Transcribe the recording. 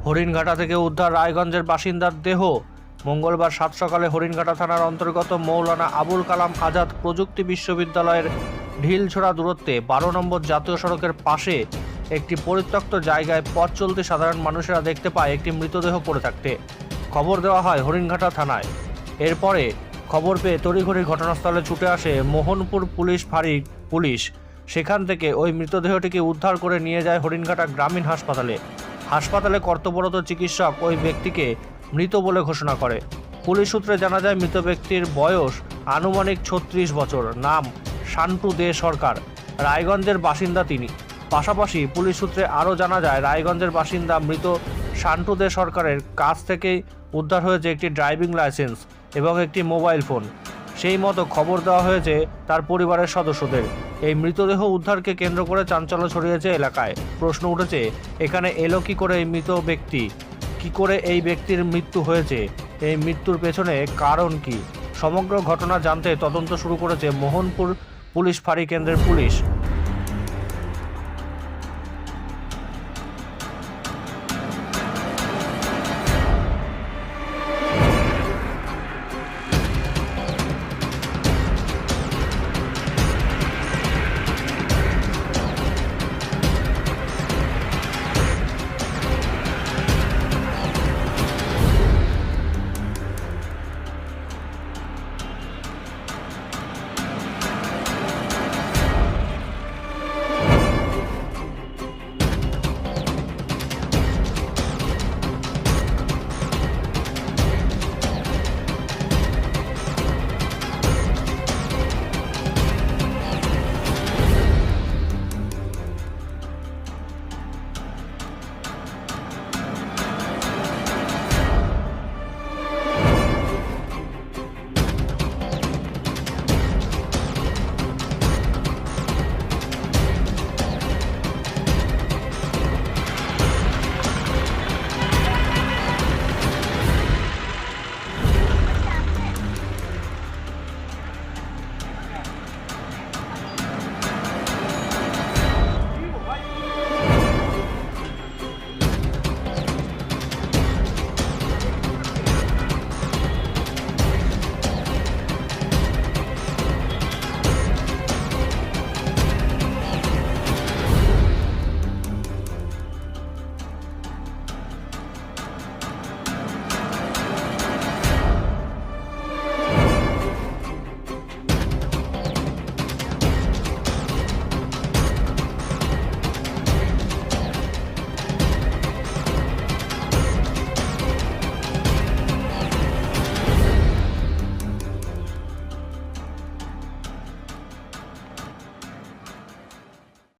হরিণঘাটা থেকে উদ্ধার রায়গঞ্জের বাসিন্দার দেহ। মঙ্গলবার সাত সকালে হরিণঘাটা থানার অন্তর্গত মৌলানা আবুল কালাম আজাদ প্রযুক্তি বিশ্ববিদ্যালয়ের ঢিলছোড়া দূরত্বে 12 নম্বর জাতীয় সড়কের পাশে একটি পরিত্যক্ত জায়গায় পথ চলতে সাধারণ মানুষেরা দেখতে পায় একটি মৃতদেহ পড়ে থাকতে। খবর দেওয়া হয় হরিণঘাটা থানায়। এরপরে খবর পেয়ে তড়িঘড়ি ঘটনাস্থলে ছুটে আসে মোহনপুর পুলিশ ফাঁড়ির পুলিশ। সেখান থেকে ওই মৃতদেহটিকে উদ্ধার করে নিয়ে যায় হরিণঘাটা গ্রামীণ হাসপাতালে। হাসপাতালে কর্তব্যরত চিকিৎসক ওই ব্যক্তিকে মৃত বলে ঘোষণা করে। পুলিশ সূত্রে জানা যায় মৃত ব্যক্তির বয়স আনুমানিক 36 বছর। নাম শান্টু দে সরকার। রায়গঞ্জের বাসিন্দা তিনি। পাশাপাশি পুলিশ সূত্রে আরও জানা যায় রায়গঞ্জের বাসিন্দা মৃত শান্টু দে সরকারের কাছ থেকে উদ্ধার হয়েছে একটি ড্রাইভিং লাইসেন্স এবং একটি মোবাইল ফোন। সেই মতো খবর দেওয়া হয়েছে তার পরিবারের সদস্যদের। এই মৃতদেহ উদ্ধারকে কেন্দ্র করে চাঞ্চল্য ছড়িয়েছে এলাকায়। প্রশ্ন উঠেছে, এখানে এলো কি করে এই মৃত ব্যক্তি? কি করে এই ব্যক্তির মৃত্যু হয়েছে? এই মৃত্যুর পেছনে কারণ কি? সমগ্র ঘটনা জানতে তদন্ত শুরু করেছে মোহনপুর পুলিশ ফাঁড়ি কেন্দ্রের পুলিশ।